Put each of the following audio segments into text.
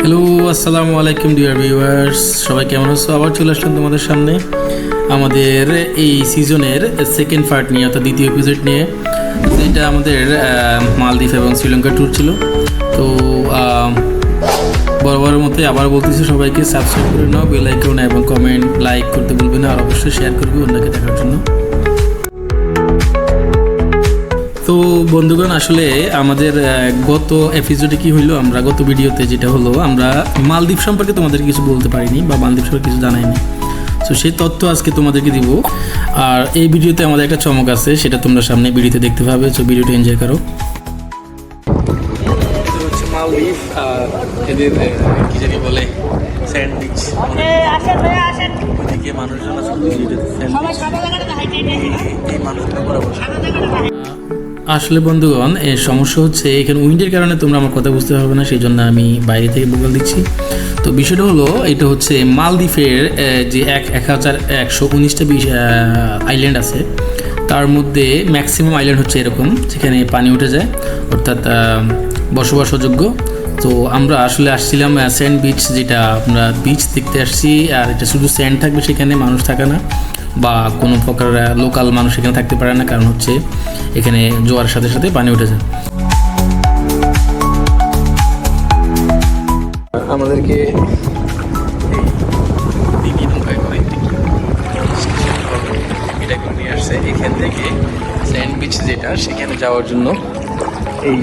Hello, আসসালামু আলাইকুম dear viewers, সবাই কেমন আছো? আবার চলে আসলাম তোমাদের সামনে আমাদের এই সিজনের সেকেন্ড পার্ট নিয়ে, অর্থাৎ দ্বিতীয় এপিসোড নিয়ে। এটা আমাদের মালদ্বীপ এবং শ্রীলঙ্কা ট্যুর ছিল। তো বরাবরের মতোই আবার বলতেছি, সবাইকে সাবস্ক্রাইব করে নাও, বেল আইকন এবং কমেন্ট লাইক করতে ভুলবে না, আর অবশ্যই শেয়ার করবে অন্যকে দেখার জন্য। তো বন্ধুগণ, আসলে আমাদের গত এপিসোডে কি হইলো, আমরা গত ভিডিওতে যেটা হলো, আমরা মালদ্বীপ সম্পর্কে তোমাদের কিছু বলতে পারিনি বা মালদ্বীপ সম্পর্কে কিছু জানাইনি। তো সেই তথ্য আজকে তোমাদেরকে দিব। আর এই ভিডিওতে আমাদের একটা চমক আছে, সেটা তোমরা সামনে ভিডিওতে দেখতে পাবে। তো ভিডিওটা এনজয় করো। মালদ্বীপ আর এদের কি জানি বলে স্যান্ডউইচ, ওইদিকে মানুষজন আসলে বন্ধুগণ, এর সমস্যা হচ্ছে এখানে উইন্ডের কারণে তোমরা আমার কথা বুঝতে পারবে না, সেই জন্য আমি বাইরে থেকে ভূগোল দিচ্ছি। তো বিষয়টা হলো, এটা হচ্ছে মালদ্বীপের যে 1119টা আইল্যান্ড আছে, তার মধ্যে ম্যাক্সিমাম আইল্যান্ড হচ্ছে এরকম যেখানে পানি উঠে যায়, অর্থাৎ বসবাসযোগ্য। তো আমরা আসলে আসছিলাম স্যান্ড বিচ, যেটা আমরা বিচ দেখতে আসছি, আর এটা শুধু স্যান্ড থাকবে, সেখানে মানুষ থাকে না বা কোনো প্রকার লোকাল মানুষ এখানে থাকতে পারে না, কারণ হচ্ছে এখানে জোয়ারের সাথে সাথে পানি উঠে যায়। আমাদেরকে এটা করে নিয়ে আসছে এখান থেকে স্যান্ড বিচ যেটা, সেখানে যাওয়ার জন্য এই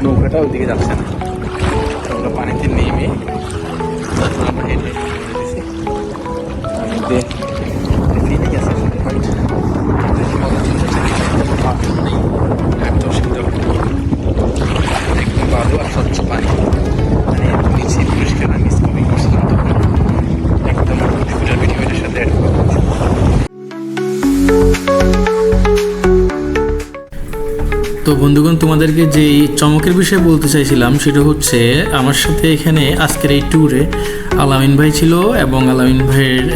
নৌকাটা ওইদিকে যাচ্ছে না। আমরা পানিতে নেমে তারপর আমরা হেঁটে ফিলিং আছে, একদম ভালো আর স্বচ্ছ পানি, মানে নিচে পরিষ্কার। আমি স্কুবিং করছিলাম তখন, একদম ভিডিওটার সাথে অ্যাড করা। তো বন্ধুগণ, তোমাদেরকে যেই চমকের বিষয়ে বলতে চাইছিলাম, সেটা হচ্ছে আমার সাথে এখানে আজকের এই ট্যুরে আলামিন ভাই ছিল, এবং আলামিন ভাইয়ের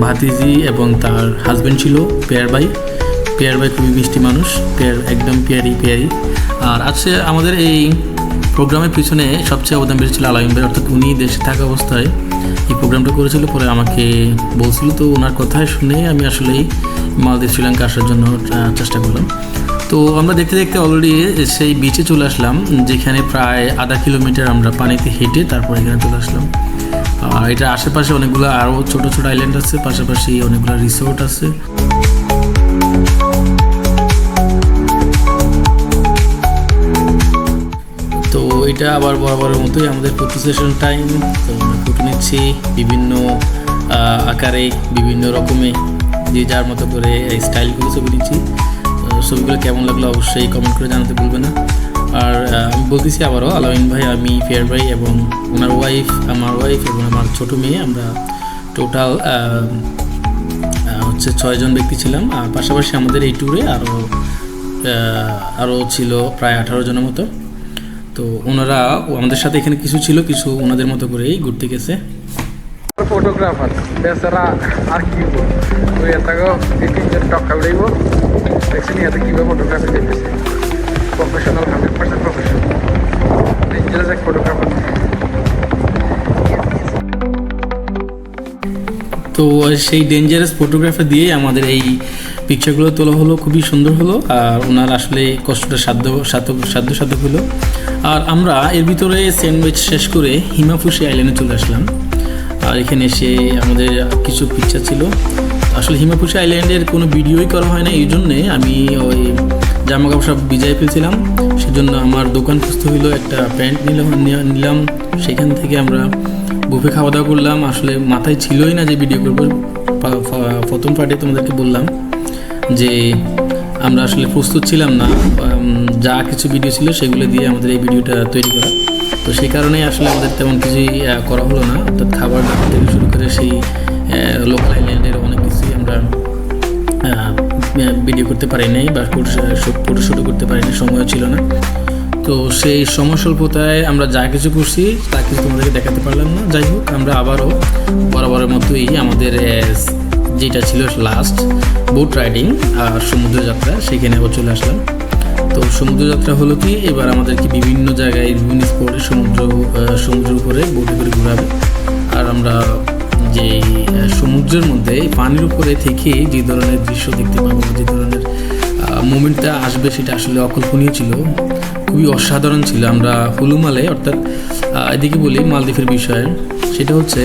ভাতিজি এবং তার হাজব্যান্ড ছিল পেয়ার ভাই। পেয়ার ভাই খুবই মিষ্টি মানুষ, একদম পেয়ারি। আর আজকে আমাদের এই প্রোগ্রামের পিছনে সবচেয়ে অবদান বেশি ছিল আলামিন ভাই, অর্থাৎ উনি দেশে থাকা অবস্থায় এই প্রোগ্রামটা করেছিল, পরে আমাকে বলছিল। তো ওনার কথায় শুনে আমি আসলেই মালদ্বীপ শ্রীলঙ্কা আসার জন্য চেষ্টা করলাম। তো আমরা দেখতে দেখতে অলরেডি সেই বিচে চলে আসলাম, যেখানে প্রায় আধা কিলোমিটার আমরা পানিতে হেঁটে তারপর এখানে চলে আসলাম। আর এটা আশেপাশে অনেকগুলো আরও ছোট ছোট আইল্যান্ড আছে, পাশাপাশি অনেকগুলো রিসোর্ট আছে। তো এটা আবার বরাবরের মতোই আমাদের ফটো সেশন টাইম। তো আমরা ফটো নিচ্ছি বিভিন্ন আকারে, বিভিন্ন রকমে, যে যার মতো করে স্টাইল করে ছবি নিচ্ছি। ছবিগুলো কেমন লাগলো অবশ্যই কমেন্ট করে জানাতে ভুলবে না। আর আমি বলতেছি আবারও, আলামিন ভাই, আমি ফেয়ার ভাই এবং ওনার ওয়াইফ, আমার ওয়াইফ এবং আমার ছোটো মেয়ে, আমরা টোটাল হচ্ছে 6 জন ব্যক্তি ছিলাম। আর পাশাপাশি আমাদের এই ট্যুরে আরও ছিল প্রায় 18 জনের মতো। তো ওনারা আমাদের সাথে এখানে কিছু ছিল, কিছু ওনাদের মতো করেই ঘুরতে গেছে। ফটোগ্রাফার বেচারা আর কি বলবো, এটাকেও 2-3 জন টক্কা উড়াইব। দেখছেন এতে কীভাবে ফটোগ্রাফি দেখতেছে, প্রফেশনাল, 100% প্রফেশনাল, ডেঞ্জারাস এক ফটোগ্রাফার। তো সেই ডেঞ্জারাস ফটোগ্রাফি দিয়ে আমাদের এই পিকচারগুলো তোলা হলো, খুবই সুন্দর হলো। আর ওনার আসলে কষ্টটা সাধ্য হলো। আর আমরা এর ভিতরে স্যান্ডউইচ শেষ করে হিমাফুসি আইল্যান্ডে চলে আসলাম। আর এখানে এসে আমাদের কিছু পিকচার ছিল। আসলে হিমাফুসি আইল্যান্ডের কোনো ভিডিওই করা হয় না, এই জন্যে আমি ওই জামা কাপড় সব ভিজাই ফেলছিলাম। সেজন্য আমার দোকান খুঁজতে হইলো, একটা প্যান্ট নিলাম। সেখান থেকে আমরা বুফে খাওয়া দাওয়া করলাম। আসলে মাথায় ছিলই না যে ভিডিও করবো। প্রথম পার্টে তোমাদেরকে বললাম যে আমরা আসলে প্রস্তুত ছিলাম না, যা কিছু ভিডিও ছিল সেগুলো দিয়ে আমাদের এই ভিডিওটা তৈরি করা। তো সেই কারণেই আসলে আমাদের তেমন কিছুই করা হলো না, অর্থাৎ খাবার দাবার থেকে শুরু করে সেই লোকাল আইল্যান্ডের অনেক কিছুই আমরা ভিডিও করতে পারি নাই বা ফটোশ্যুটও করতে পারি নাই, সময়ও ছিল না। তো সেই সময় স্বল্পতায় আমরা যা কিছু করছি তা কিছু তোমাদেরকে দেখাতে পারলাম না। যাই হোক, আমরা আবারও বরাবরের মতোই আমাদের যেটা ছিল লাস্ট বোট রাইডিং আর সমুদ্র যাত্রা, সেখানে আবার চলে আসলাম। তো তো সমুদ্রযাত্রা হলো কি, এবার আমাদেরকে বিভিন্ন জায়গায় বিভিন্ন স্পটে সমুদ্রের উপরে বোটে করে ঘোরাবে। আর আমরা যে সমুদ্রের মধ্যে পানির উপরে থেকে যে ধরনের দৃশ্য দেখতে পাবো, যে ধরনের মোমেন্টটা আসবে, সেটা আসলে অকল্পনীয় ছিল, খুবই অসাধারণ ছিল। আমরা হুলুমালে, অর্থাৎ এদিকে বলি মালদ্বীপের বিষয়ে, সেটা হচ্ছে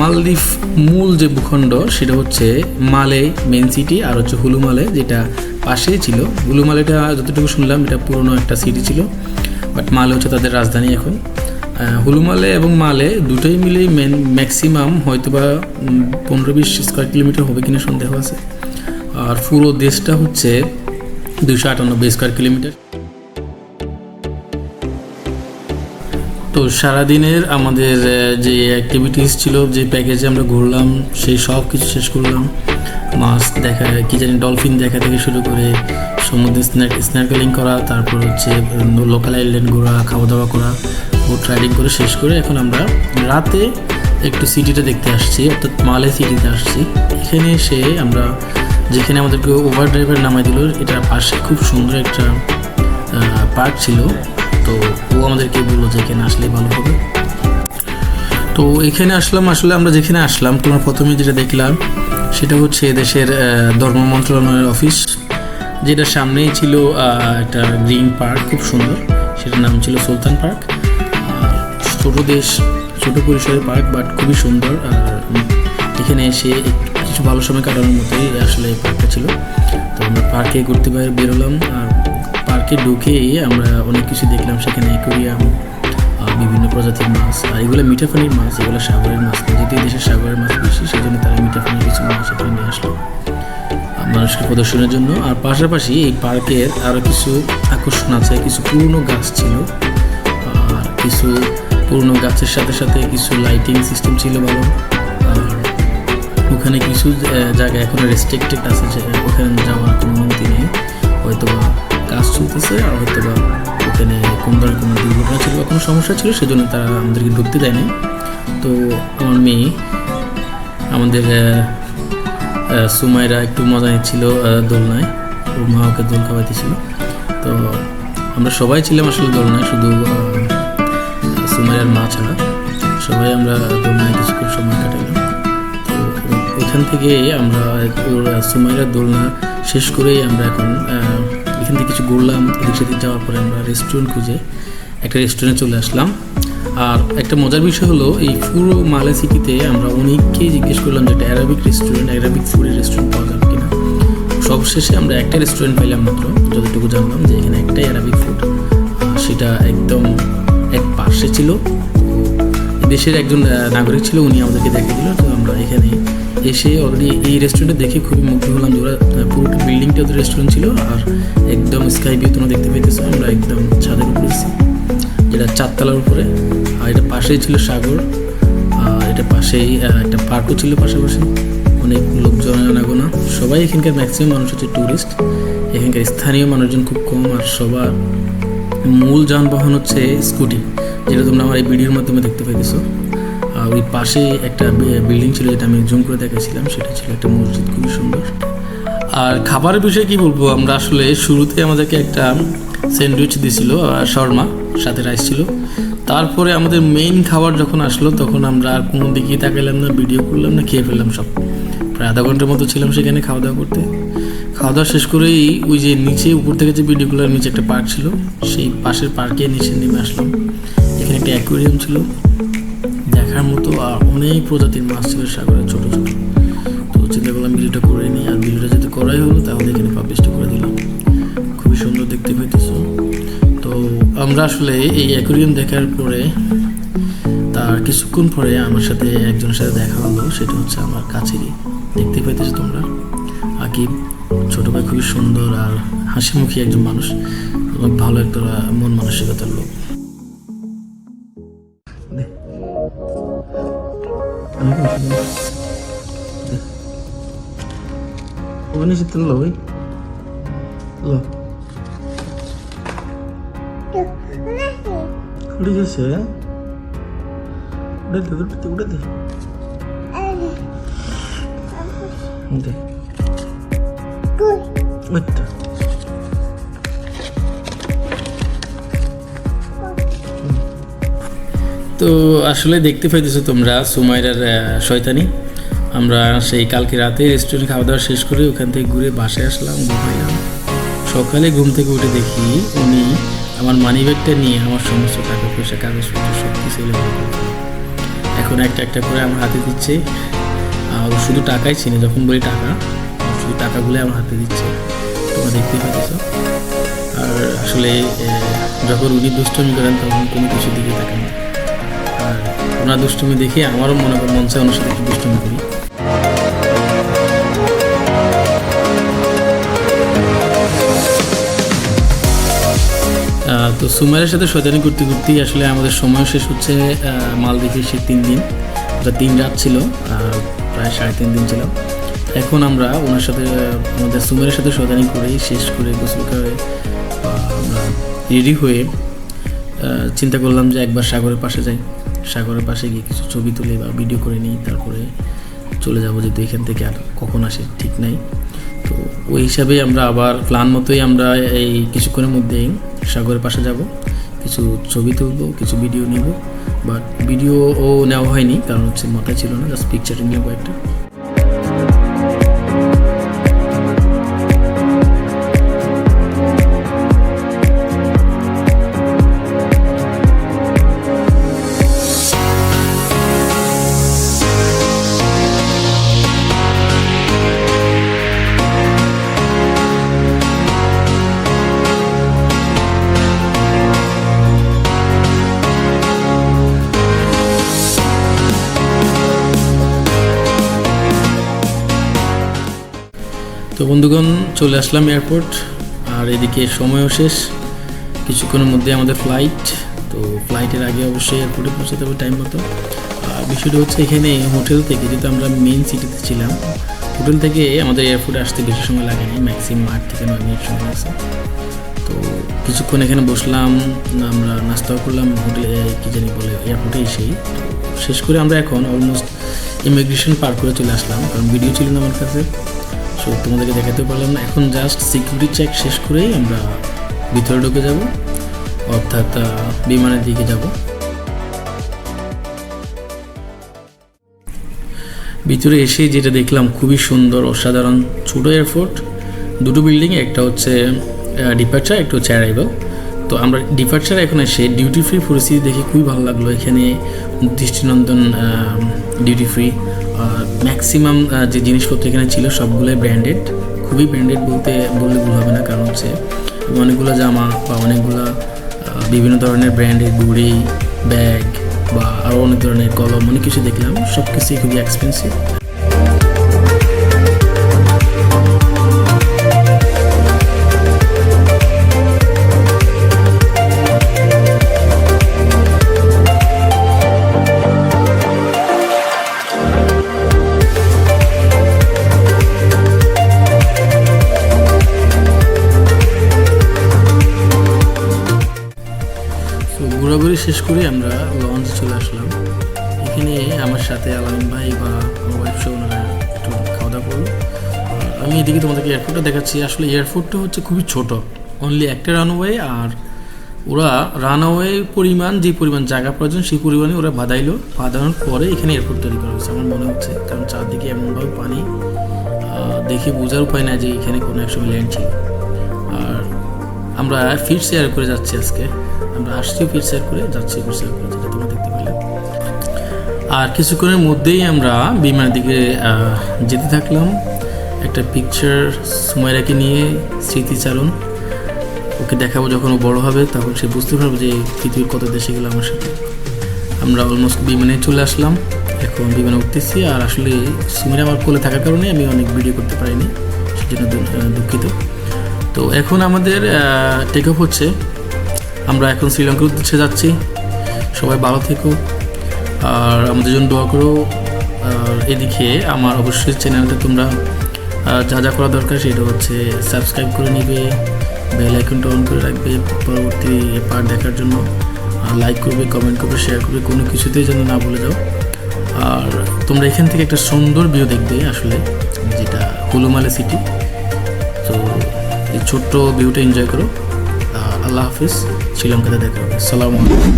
মালদ্বীপ মূল যে ভূখণ্ড সেটা হচ্ছে মালে মেন সিটি, আর হচ্ছে হুলুমালে যেটা পাশেই ছিল। হুলুমালেটা যতটুকু শুনলাম এটা পুরনো একটা সিটি ছিল, বাট মালে হচ্ছে তাদের রাজধানী এখন। হুলুমালে এবং মালে দুটোই মিলেই ম্যাক্সিমাম হয়তো বা 15-20 স্কোয়ার কিলোমিটার হবে কিনা সন্দেহ আছে। আর পুরো দেশটা হচ্ছে 298 স্কোয়ার কিলোমিটার। তো সারাদিনের আমাদের যে অ্যাক্টিভিটিস ছিল, যে প্যাকেজে আমরা ঘুরলাম, সেই সব কিছু শেষ করলাম। মাছ দেখা, কি জানি ডলফিন দেখা থেকে শুরু করে সমুদ্রে স্ন্যার্কেলিং করা, তারপর হচ্ছে লোকাল আইল্যান্ড ঘোরা, খাওয়া দাওয়া করা, বোট রাইডিং করে শেষ করে এখন আমরা রাতে একটু সিটিটা দেখতে আসছি, অর্থাৎ মালে সিটিতে আসছি। এখানে এসে আমরা, যেখানে আমাদেরকে ওভার ড্রাইভার নামাই দিল, এটার পাশে খুব সুন্দর একটা পার্ক ছিল। তো ও আমাদেরকে বললো যে এখানে আসলে ভালো হবে। তো এখানে আসলাম। আসলে আমরা যেখানে আসলাম, তোমার প্রথমে যেটা দেখলাম সেটা হচ্ছে দেশের ধর্ম মন্ত্রণালয়ের অফিস, যেটার সামনেই ছিল একটা গ্রিন পার্ক, খুব সুন্দর, সেটার নাম ছিল সুলতান পার্ক। ছোটো দেশ, ছোটো পরিসরের পার্ক, বাট খুবই সুন্দর। আর এখানে এসে কিছু ভালো সময় কাটানোর মতোই আসলে পার্কটা ছিল। তো আমরা পার্কে ঘুরতে বেরোলাম। আর পার্কে ঢুকেই আমরা অনেক কিছু দেখলাম। সেখানে অ্যাকোয়ারিয়াম, বিভিন্ন প্রজাতির মাছ, আর এগুলো মিঠা পানির মাছ, এগুলো সাগরের মাছ, যেহেতু দেশের সাগরের মাছ বেশি, সেই জন্য তারা মিঠা পানির কিছু মাছ এখানে নিয়ে আসলো মানুষকে প্রদর্শনের জন্য। আর পাশাপাশি এই পার্কের আরও কিছু আকর্ষণ আছে। কিছু পুরনো গাছ ছিল, আর কিছু পুরনো গাছের সাথে সাথে কিছু লাইটিং সিস্টেম ছিল ভালো। আর ওখানে কিছু জায়গা এখনও রেস্ট্রিক্টেড আছে, যে ওখানে যাওয়ার কোনো অনুমতি নেই, হয়তো বা কাজ চলতেছে, আর হয়তো বা ওখানে কোন ধরনের কোনো দুর্ঘটনা ছিল বা কোনো সমস্যা ছিল, সেজন্য তারা আমাদেরকে ঢুকতে দেয়নি। তো আমার মেয়ে, আমাদের সুমাইরা একটু মজা নিচ্ছিল দোলনায়, ওর মা ওকে দোল খাওয়াইতেছিল। তো আমরা সবাই ছিলাম আসলে দোলনায়, শুধু সুমাইরার মা ছাড়া সবাই আমরা দোলনায় কিছুক্ষণ সময় কাটালাম। তো ওইখান থেকে আমরা ওর সুমাইরার দোলনা শেষ করেই আমরা এখন এখান থেকে কিছু ঘুরলাম। এদিক সেদিক যাওয়ার পরে আমরা রেস্টুরেন্ট খুঁজে একটা রেস্টুরেন্টে চলে আসলাম। আর একটা মজার বিষয় হলো, এই পুরো মালে সিটিতে আমরা অনেককেই জিজ্ঞেস করলাম যে একটা অ্যারাবিক রেস্টুরেন্ট, অ্যারাবিক ফুডের রেস্টুরেন্ট পাওয়া যাবে কিনা। সবশেষে আমরা একটা রেস্টুরেন্ট পাইলাম মাত্র, যতটুকু জানলাম যে এখানে একটাই অ্যারাবিক ফুড, সেটা একদম এক পাশে ছিল। দেশের একজন নাগরিক ছিল, উনি আমাদেরকে দেখে দিল। তো আমরা এখানে এসে অলরেডি এই রেস্টুরেন্টে দেখে খুবই মুগ্ধ হলাম যে ওরা পুরোটা বিল্ডিংটা ওদের রেস্টুরেন্ট ছিল, আর একদম স্কাই ভিউ তোমরা দেখতে পেতেছো। আমরা একদম ছাদের উপরে এসেছি, যেটা 4 তলার উপরে। আর এটা পাশেই ছিল সাগর, আর এটা পাশেই একটা পার্কও ছিল পাশাপাশি। অনেক লোকজন আনাগোনা, সবাই এখানকার ম্যাক্সিমাম মানুষ হচ্ছে ট্যুরিস্ট, এখানকার স্থানীয় মানুষজন খুব কম। আর সবার মূল যানবাহন হচ্ছে স্কুটি, যেটা তোমরা আমার এই ভিডিওর মাধ্যমে দেখতে পাইতেছো। আর ওই পাশে একটা বিল্ডিং ছিল, যেটা আমি জুম করে দেখাইছিলাম, সেটা ছিল একটা মসজিদ, খুবই সুন্দর। আর খাবারের বিষয়ে কি বলবো, আমরা আসলে শুরুতে আমাদেরকে একটা স্যান্ডউইচ দিয়েছিল, শর্মা, সাথে রাইস ছিল। তারপরে আমাদের মেইন খাবার যখন আসলো, তখন আমরা আর কোনো দিকেই তাকাইলাম না, ভিডিও করলাম না, খেয়ে ফেললাম সব। প্রায় আধা ঘন্টার মতো ছিলাম সেখানে খাওয়া দাওয়া করতে। খাওয়া দাওয়া শেষ করেই ওই যে নিচে, উপর থেকে যে ভিডিওগুলোর নিচে একটা পার্ক ছিল, সেই পাশের পার্কে নিচে নেমে আসলাম। এখানে একটা অ্যাকোয়ারিয়াম ছিল দেখার মতো, আর অনেক প্রজাতির মাছ ছিল সাগরের, ছোটো ছোটো। তো চিন্তা করলাম ভিডিওটা করে নিই, আর ভিডিওটা যদি করাই হলো তাহলে এখানে পাবলিশটা করে দিলাম। খুবই সুন্দর দেখতে পাইতেছো। তো আমরা আসলে এই অ্যাকোয়ারিয়াম দেখার পরে, তার কিছুক্ষণ পরে আমার সাথে একজনের সাথে দেখা হলো, সেটা হচ্ছে আমার কাছেরই, দেখতে পাইতেছো তোমরা, আকিব। ছোটো ভাই, খুবই সুন্দর আর হাসিমুখী একজন মানুষ, ভালো একটা মন মানসিকতার লোক। ওখানে শীতল লো ভাই, লো উড়ে গেছে, উড়ে দে উড়ে দে, ওইটা তো আসলে দেখতে পাইতেছো তোমরা সুমাইরার শয়তানি। আমরা সেই কালকে রাতে রেস্টুরেন্ট খাওয়া দাওয়া শেষ করে ওখান থেকে ঘুরে বাসায় আসলাম, ঘুমাইলাম। সকালে ঘুম থেকে উঠে দেখি উনি আমার মানি ব্যাগটা নিয়ে আমার সমস্ত টাকা পয়সা কাগজপত্র সব কিছু এখন একটা একটা করে আমার হাতে দিচ্ছে। আর শুধু টাকাই চিনে, যখন বলি টাকা, শুধু টাকাগুলো আমার হাতে দিচ্ছে, তোমরা দেখতেই পাচ্ছ। আর আসলে যখন উনি দুষ্টমি করেন তখন কোনো কিছু দিকে থাকেন না। আর ওনার দুষ্টমি দেখে আমারও মন চায় ওনার সাথে একটু দুষ্টমি করি। তো সুমাইরের সাথে শয়তানি করতে করতেই আসলে আমাদের সময় শেষ হচ্ছে। মালদ্বীপে সে 3 দিন, 3 রাত ছিল, প্রায় 3.5 দিন ছিল। এখন আমরা ওনার সাথে আমাদের সুমাইরের সাথে শয়তানি করেই শেষ করে গোসল করে আমরা রেডি হয়ে চিন্তা করলাম যে একবার সাগরের পাশে যাই, সাগরের পাশে গিয়ে কিছু ছবি তুলে বা ভিডিও করে নিই, তারপরে চলে যাবো। যেহেতু এখান থেকে আর কখন আসে ঠিক নাই, তো ওই হিসাবে আমরা আবার প্ল্যান মতোই আমরা এই কিছুক্ষণের মধ্যেই সাগরের পাশে যাব, কিছু ছবি তুলবো, কিছু ভিডিও নিব। বাট ভিডিও নেওয়া হয়নি, কারণ হচ্ছে মাথায় ছিল না, জাস্ট পিকচারিং নেবো একটা। তো বন্ধুগণ, চলে আসলাম এয়ারপোর্ট। আর এদিকে সময়ও শেষ, কিছুক্ষণের মধ্যে আমাদের ফ্লাইট। তো ফ্লাইটের আগে অবশ্যই এয়ারপোর্টে পৌঁছাতে হবে টাইম মতো। আর বিষয়টা হচ্ছে এখানে হোটেল থেকে, যেহেতু আমরা মেইন সিটিতে ছিলাম, হোটেল থেকে আমাদের এয়ারপোর্টে আসতে বেশি সময় লাগেনি, ম্যাক্সিমাম 8 থেকে 9 মিনিট সময় আছে। তো কিছুক্ষণ এখানে বসলাম, আমরা নাস্তাও করলাম হোটেলে, কী জানি বলে এয়ারপোর্টে এসেই। শেষ করে আমরা এখন অলমোস্ট ইমিগ্রেশন পার করে চলে আসলাম, কারণ ভিডিও ছিল না আমার কাছে, সো তোমাদেরকে দেখাতে পারলাম না। এখন জাস্ট সিকিউরিটি চেক শেষ করেই আমরা ভিতরে ঢুকে যাব, অর্থাৎ বিমানের দিকে যাব। ভিতরে এসে যেটা দেখলাম খুবই সুন্দর, অসাধারণ। ছোটো এয়ারপোর্ট, 2টো বিল্ডিং, একটা হচ্ছে ডিপার্চার, একটা হচ্ছে অ্যারাইভাল। তো আমরা ডিপার্চার এখন এসে ডিউটি ফ্রি পরিস্থিতি দেখে খুবই ভালো লাগলো। এখানে দৃষ্টিনন্দন ডিউটি ফ্রি, ম্যাক্সিমাম যে জিনিসপত্র এখানে ছিল সবগুলোই ব্র্যান্ডেড, খুবই ব্র্যান্ডেড বললে ভুল হবে না, কারণ হচ্ছে অনেকগুলো জামা বা অনেকগুলো বিভিন্ন ধরনের ব্র্যান্ডের ঘুড়ি, ব্যাগ বা আরও অনেক ধরনের কলম, অনেক কিছু দেখলাম, সব কিছুই খুবই এক্সপেন্সিভ। ঘোরাঘুরি শেষ করে আমরা লঞ্চে চলে আসলাম। এখানে আমার সাথে আলামিন ভাই বা আমার ওয়াইফ সহ ওনারা একটু খাওয়া দাওয়া করলো। আমি এদিকে তোমাদেরকে এয়ারপোর্টটা দেখাচ্ছি। আসলে এয়ারপোর্টটা হচ্ছে খুবই ছোট, অনলি একটা রানওয়ে, আর ওরা রানওয়ে পরিমাণ যে পরিমাণ জায়গা প্রয়োজন সেই পরিমাণে ওরা বাঁধানোর পরে এখানে এয়ারপোর্ট তৈরি করা হয়েছে আমার মনে হচ্ছে, কারণ চারদিকে এমনভাবে পানি, দেখে বোঝার উপায় নাই যে এখানে কোনো একসময় ল্যান্ড ছিল। আর আমরা ফিট শেয়ার করে যাচ্ছি আজকে, আমরা আসছি ফিট শেয়ার করে, যাচ্ছি ফিট শেয়ার করে, যেটা তোমরা দেখতে পেলে। আর কিছুক্ষণের মধ্যেই আমরা বিমানের দিকে যেতে থাকলাম। একটা পিকচার সুমাইরাকে নিয়ে স্মৃতিচারণ, ওকে দেখাবো যখন ও বড় হবে, তখন সে বুঝতে পারবে যে পৃথিবীর কত দেশে গেলো আমার সাথে। আমরা অলমোস্ট বিমানে চলে আসলাম, এখন বিমানে উঠতেছি। আর আসলে সুমাইরা আমার কোলে থাকার কারণে আমি অনেক ভিডিও করতে পারিনি, সেজন্য দুঃখিত। তো এখন আমাদের টেক অফ হচ্ছে, আমরা এখন শ্রীলঙ্কার উদ্দেশ্যে যাচ্ছি। সবাই ভালো থেকো আর আমাদের জন্য দোয়া করো। আর এদিকে আমার অবশ্যই চ্যানেলটা তোমরা যা যা করা দরকার সেটা হচ্ছে সাবস্ক্রাইব করে নিবে, বেল আইকনটা অন করে রাখবে পরবর্তী পার্ট দেখার জন্য, আর লাইক করবে, কমেন্ট করবে, শেয়ার করবে, কোনো কিছুতেই যেন না ভুলে যাও। আর তোমরা এখান থেকে একটা সুন্দর ভিউ দেখবে আসলে, যেটা হুলুমালে সিটি। তো এই ছোট্ট ভিউটা এনজয় করো। আল্লাহ হাফিজ, শ্রীলঙ্কাতে দেখা হবে। আসসালামু আলাইকুম।